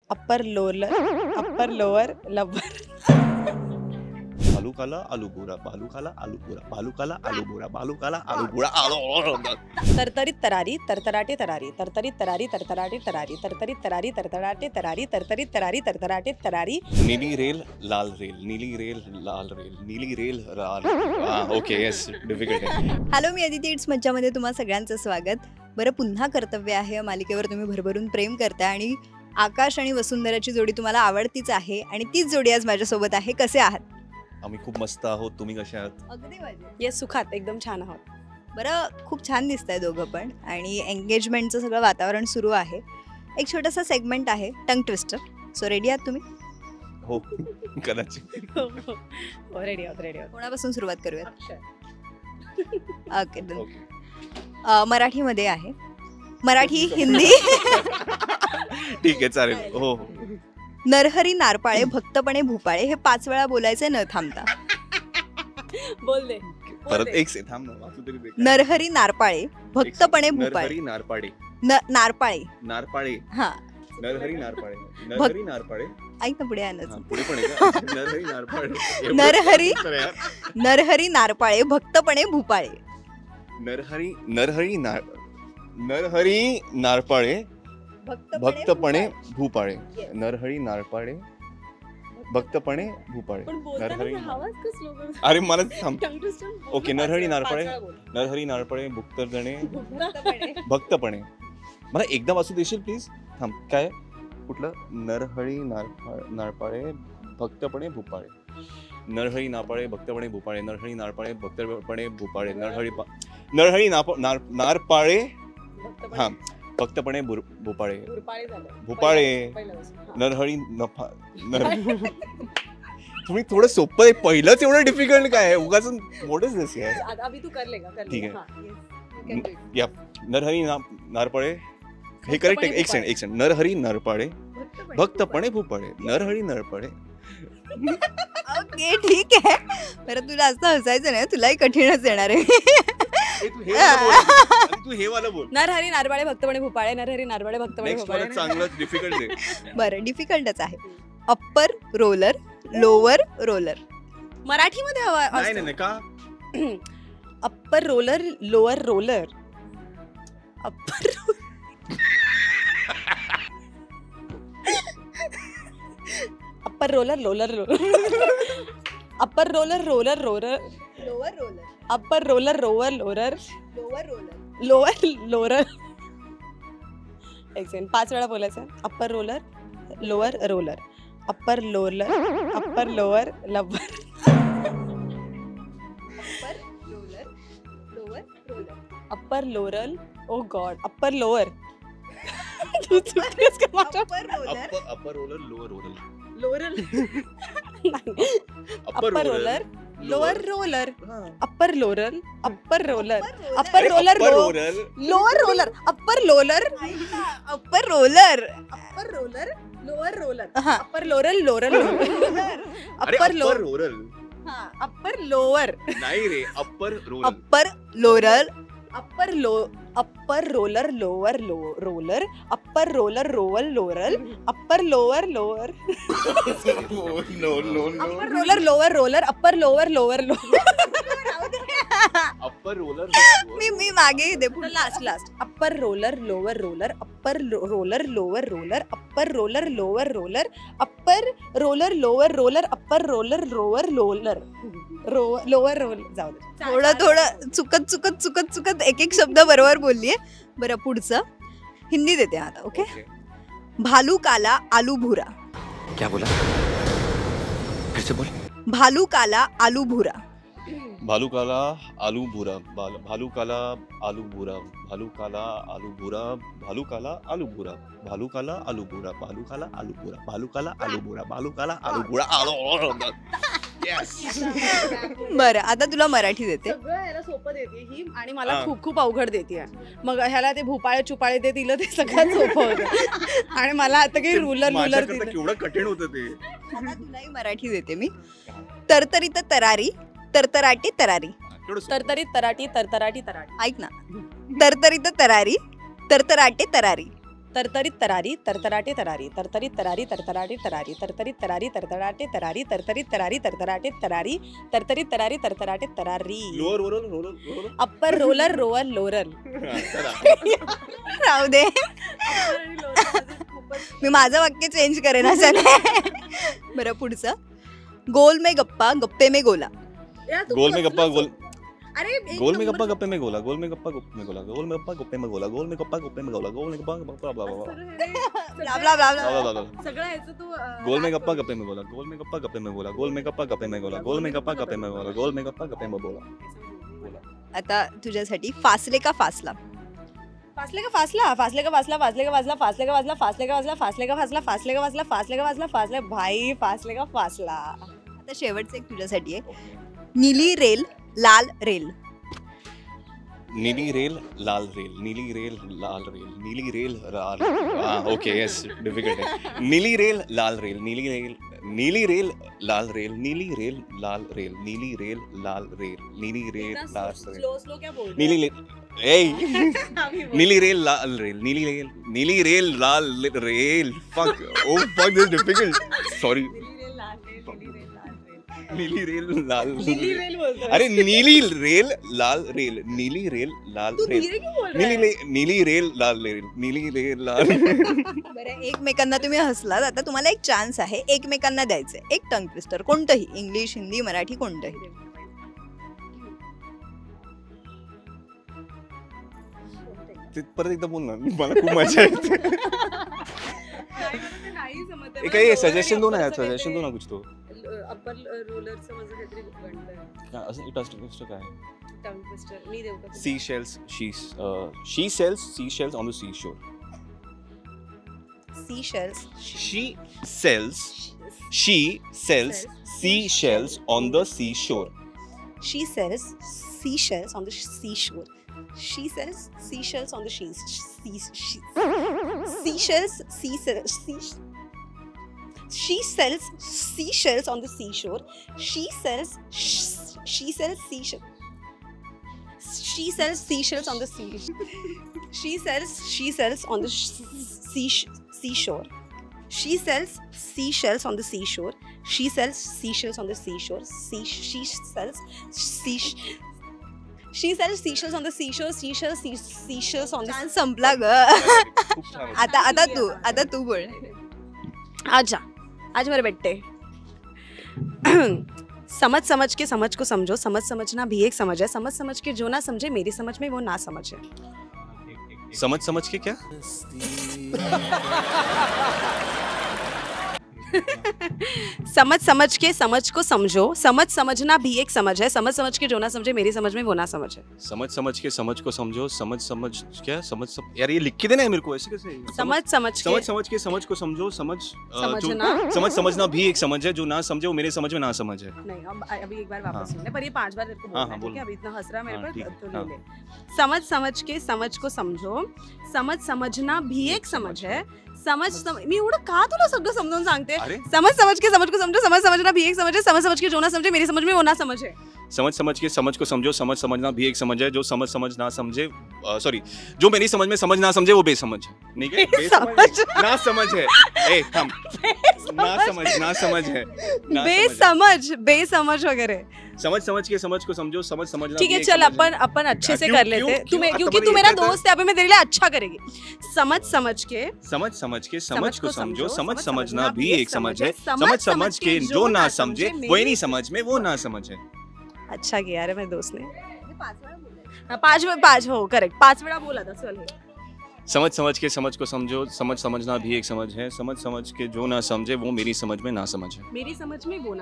Upper lower upper lower lover भालू काला आलू बुरा, भालू काला आलू बुरा, भालू काला आलू बुरा, भालू काला आलू बुरा, तरतरीत तरारी तरतराटे तरारी तरतरीत तरारी तरतराटे तरारी तरतरीत तरारी तरतराटे तरारी तरतरीत तरारी तरतराटे तरारी. नीली रेल लाल रेल, नीली रेल लाल रेल, नीली रेल लाल. ओके येस डिफिकल्ट आहे. हॅलो, मी अदिती इट्स मज्जामध्ये तुम्हा सगळ्यांचं स्वागत. बरं, पुन्हा कर्तव्य आहे या मालिकेवर तुम्ही भरभरून प्रेम करताय आणि आकाश आणि वसुंधराची जोडी तुम्हाला आवडतीच आहे आणि तीच जोडी आज माझ्यासोबत आहे. कसे आहात? आम्ही खूप मस्त आहोत. तुम्ही कशा आहात? अगदी मजेत. येस, सुखात एकदम छान आहोत. बरं, खूप छान दिसतंय दोघं पण आणि एंगेजमेंटचं सगळं वातावरण सुरू आहे. एक छोटासा सेगमेंट आहे टंग ट्विस्टर. सो रेडी आहात तुम्ही? हो कदाचित. रेडी आहोत रेडी आहोत. कोणापासून सुरुवात करूयात? ओके, ओके मराठीमध्ये आहे. मराठी हिंदी ठीक आहे चालेल. हो नरहरी नारपाळे भक्तपणे भूपाळे हे 5 वेळा बोलायचे न थांबता. बोल दे परत एक से थांब ना वाचू तरी दे. नरहरी नारपाळे भक्तपणे भूपाळे. नरहरी नारपाळे नारपाळे नारपाळे हा नरहरी नारपाळे नरहरी नारपाळे. ऐक ना, पुढे आण. पुढे पण आहे का? नरहरी नारपाळे नरहरी नारपाळे भक्तपणे भूपाळे. नरहरी नारपाळे भक्तपणे भूपाळे. नरहरी नारपाळे भक्तपणे भूपाळे. नरहरी अरे मला थांब. ओके नरहरी नारपाळे भक्तपणे. मला एकदा वाचू देशील प्लीज? थांब. काय कुठलं? नरहरी नारपाळे भक्तपणे भूपाळे. नरहरी नारपाळे भक्तपणे भूपाळे. नरहरी नारपाळे भक्तपणे भूपाळे. नरहरी नारपाळे हा भक्तपणे भूपाळे. भूपाळे. नरहरी तुम्ही थोडं सोपं आहे. पहिलंच एवढं डिफिकल्ट काय आहे? उगाच मोठंच दिसते आहे. ठीक आहे या. नरहरी नारपाळे हे करेक्ट आहे. एक सेकंड. नरहरी नारपाळे भक्तपणे भूपाळे. नरहरी नारपाळे. ओके ठीक आहे. बरं, तुला असं हसायचं नाही, तुलाही कठीणच येणार आहे. तू हे वाला बोल. नरहरी नारपाळे भक्तपणे भूपाळे. नरहरी नारपाळे भक्तपणे भूपाळे. चांगलं डिफिकल्ट आहे. बरं, डिफिकल्टच आहे. Upper roller lower roller. मराठीमध्ये हवा. नाही का? Upper roller lower roller. Upper upper roller lower upper roller roller roller lower roller. Upper roller rover lower lower roller. Lower lower. एक सेकंड. 5 वेळा बोलायचं. Upper roller lower roller. Upper lower upper lower lover. Upper lower. Oh God. Upper lower. Upper roller lower roller. Upper roller lower roller. Upper lower upper roller. Upper roller lower roller. Upper lower upper roller. Upper roller lower roller. Upper lower lower upper lower. Upper lower नाही रे. Upper roller. Upper lower. Upper roller lower roller. Upper roller rover lower. Upper lower lower. Upper roller lower roller. Upper lower lower upper roller. मी मागे दे पुढे. Last. Upper roller lower roller. Upper roller lower roller. Upper roller lower roller. Upper roller lower roller. Upper roller lower lower lower roll. जाऊ दे. थोडं चुकत एक शब्द बरोबर बोललीये. बरं, पुढचं हिंदी देते आता. ओके. भालू काला आलू भूरा. क्या बोला? फिर से बोल. भालू काला आलू भूरा. भालू काला आलू बुरा. भालू काला आलू बुरा. भालू काला आलू बुरा. भालू काला आलू बुरा. भालू काला आलू बुरा. भालू काला आलू बुरा. भालू काला आलू बुरा. भालू काला आलू बुरा. बरं, आता तुला मराठी देते. सगळं ह्याला सोपं देते ही आणि मला खूप खूप अवघड देते. मग ह्याला ते भूपाळे चुपाळे ते दिलं, ते सगळं सोपं होतं आणि मला आता काही रुलर केवढं कठीण होतं ते. आता तुलाही मराठी देते मी. तरतरीत तरारी तरतराटी तरारी. तरतरीत तराटी तरतराटी तराटी. ऐक ना. तरतरीत तरारी तरतराटे तरारी. तरतरीत तरारी तरतराटे तरारी तरतरीत तरारी तरतराटे तरारी तरतरीत तरारी तरतराटे तरारी तरतरीत तरारी तरतराटे तरारी तरतरीत तरारी तरतराटे तरारी अप्पर रोलर रोअर लोरल राहू दे मी माझं वाक्य चेंज करेन असं बरं पुढचं गोल में गप्पा गप्पे में गोला गोल में गप्पा गोल अरे गोल में गप्पा गप्पे में गोला गोल में गप्पा गप्पे में गोला गोल में गप्पा गप्पे में गोला गोल में गप्पा गप्पे में गोला गोल में गप्पा ब्ला ब्ला ब्ला ब्ला सगळं ह्याचं तू गोल में गप्पा गप्पे में गोला गोल में गप्पा गप्पे में गोला गोल में गप्पा गप्पे में गोला गोल में गप्पा गप्पे में गोला गोल में गप्पा गप्पे में बोला. आता तुझ्यासाठी फासले का फासला फासले का फासला फासले का फासला फासले का फासला फासले का फासला फासले का फासला फासले का फासला फासले का फासला फासले का फासला फासले भाई फासले का फासला. आता शेवटचं एक तुझ्यासाठी आहे नीली रेल लाल रेल नीली रेल लाल रेल नीली रेल लाल रेल नीली रेल लाल ओके यस डिफिकल्ट है नीली रेल लाल रेल नीली रेल लाल रेल नीली रेल लाल रेल नीली रेल लाल रेल नीली रेल लाल रेल स्लो स्लो क्या बोल नीली नीली रेल लाल रेल नीली रेल लाल रेल फक ओ फक दिस डिफिकल्ट सॉरी नीली रेल लाल अरे नीली रेल लाल रेल नीली रेल लाल रेल नीली रेल लाल रेल नीली रेल लाल बरं एकमेकांना तुम्ही हसलात आता तुम्हाला एक चान्स आहे एकमेकांना द्यायचंय एक टंग ट्विस्टर कोणतंही इंग्लिश हिंदी मराठी कोणतंही ते परत एकदा बोल ना मला खूप मजा येते काही सजेशन दो ना यार सजेशन दो ना कुछ तो अप्पर रोलरचं माझं काहीतरी बनलंय असं टस्ट काय टंग ट्विस्टर मी देऊ का seashells she sells seashells on the seashore seashells she sells seashells on the seashore she sells seashells on the seashore she sells seashells on the seashells she sells seashells on the seashore she sells seashells she sells seashells on the seashore she sells seashells on the seashore she sells seashells on the seashore she sells seashells on the seashore she sells seashells on the seashore she sells seashells on the chance संपला ग आता तू बोल आजा आज मेरे बेटे समझ समझ के समझ को समझो समझ समझना भी एक समझ है समझ समझ के जो ना समझे मेरी समझ में वो ना समझ है समझ समझ के क्या समझ समझ के समझ को समझो समझ समझना भी एक समझ है समझ समझ के जो ना समझे मेरी समझ में वो ना समझ है समझ समझ के समझ को समझो समझ क्या समझ यार ये लिख के देना है मेरे को ऐसे कैसे समझ के समझ को समझो समझना समझ समझना भी एक समझ है जो ना समझे वो मेरे समझ में ना समझ है नहीं अब अभी एक बार वापस सुन ले पर ये 5 बार तेरे को बोलना है ठीक है अभी इतना हंस रहा मेरे पर तो ले ले समझ समझ के समझ को समझो समझ समझना भी एक समझ है समझ मी एवढं का तुला सगळं समजावून सांगते समझ समझ के समझ को समझो समझ समझना भी एक समझ है समझ समझ के जो ना समझे मेरी समझ में वो ना समझ है समझ समझ के समझ को समझो समझ समझना भी एक समझ है जो समझ ना समझे सॉरी जो मेरी समझ में समझ ना समझे वो बेसमझ है नहीं क्या ना समझ है ए हम ना समझ है बेसमझ वगैरह समझ के समझ को समझो समझना ठीक है चल अपन अच्छे से कर लेते क्योंकि तू मेरा दोस्त है अभी मैं तेरे लिए अच्छा करेगी समझ समझ के समझ को समझो समझना भी एक समझ है समझ के जो ना समझे वही नहीं समझ में वो ना समझ है अच्छा किया यार मेरे दोस्त ने 5 हो करेक्ट 5 वेळा बोला था चल समझ के समझ को समझो समझना भी एक समझ है समझ के जो ना समझे वो मेरी समझ में ना समझ है मेरी समझ में वो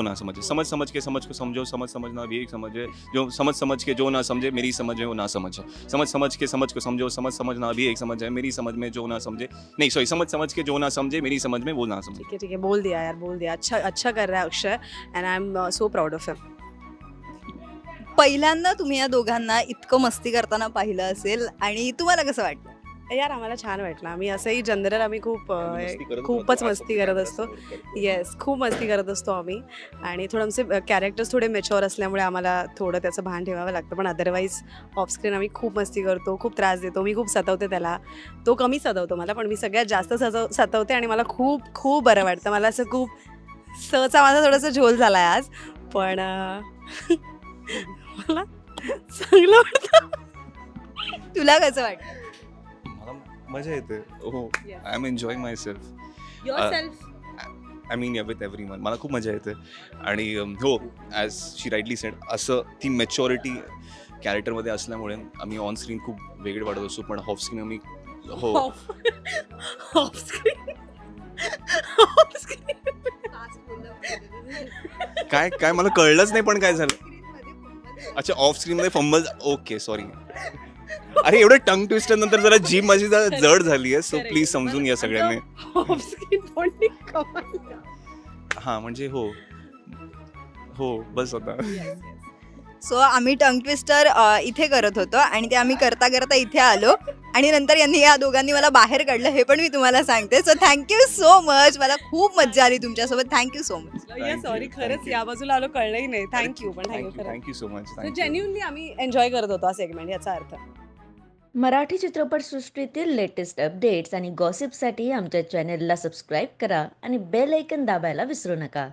ना समझ है समझ के समझ को समझो समझना भी एक समझ है जो समझ के जो ना समझे मेरी समझ में वो ना समझ है समझ के समझ को समझो समझना भी एक समझ है मेरी समझ में जो ना समझे नहीं सॉरी समझ के जो ना समझे मेरी समझ में वो ना समझे ठीक है बोल दिया यार बोल दिया अच्छा कर रहा है Akshay and I am so proud of him पहिल्यांदा तुम्ही या दोघांना इतकं मस्ती करताना पाहिलं असेल आणि तुम्हाला कसं वाटलं यार आम्हाला छान वाटलं. आम्ही असंही जनरल आम्ही मस्ती करत खूपच होतो. मस्ती करत असतो. येस, खूप मस्ती करत असतो आम्ही. आणि थोडं आमचे कॅरेक्टर्स थोडे मॅच्युअर असल्यामुळे आम्हाला थोडं त्याचं भान ठेवावं लागतं. पण अदरवाईज ऑफस्क्रीन आम्ही खूप मस्ती करतो, खूप त्रास देतो. मी खूप सतावते त्याला, तो कमी सतावतो मला, पण मी सगळ्यात जास्त सतावते आणि मला खूप खूप बरं वाटतं. मला असं खूप सहचा माझा थोडासा झोल झाला आहे आज, पण मला चांगलं वाटतं. तुला कसं वाटतं? मला मजा येते. हो, Yes. I am enjoying my self. Yourself. I mean with everyone. मला खूप मजा येते. आणि हो, ॲज शी राईटली सेड, असं ती मॅच्युरिटी कॅरेक्टरमध्ये असल्यामुळे आम्ही ऑन स्क्रीन खूप वेगळे वाटत असतो, पण ऑफ स्क्रीन आम्ही हो ऑफस्क्रीन. ऑफस्क्रीन. काय काय मला कळलंच नाही पण काय झालं. अच्छा, ऑफ स्क्रीनमध्ये फंबल. Okay, sorry. अरे एवढं टंग ट्विस्टर नंतर जरा जीभ माझी जरा जड झाली आहे, सो Correct. प्लीज समजून घ्या सगळ्यांनी. ऑफस्क्रीन बोलणी कमाल. हां, म्हणजे हो हो, बस आता. सो आम्ही टंग ट्विस्टर इथे करत होतो आणि ते आम्ही करता करता इथे आलो आणि नंतर या दोघांनी मला बाहेर काढलं, हे पण मी तुम्हाला सांगते. So thank you so much. मला खूप मज्जा आली तुमच्यासोबत. Thank you so much. Sorry, you, खरंच thank you. या बाजूला आलो कळलंही नाही. थँक्यू, पण थँक्यू खरं. Thank you so much. जेन्युनली आम्ही एन्जॉय करत होतो हा सेगमेंट, याचा अर्थ. मराठी चित्रपटसृष्टीतील लेटेस्ट अपडेट्स आणि गॉसिपसाठी आमच्या चॅनेलला सबस्क्राईब करा आणि बेल ऐकन दाबायला विसरू नका.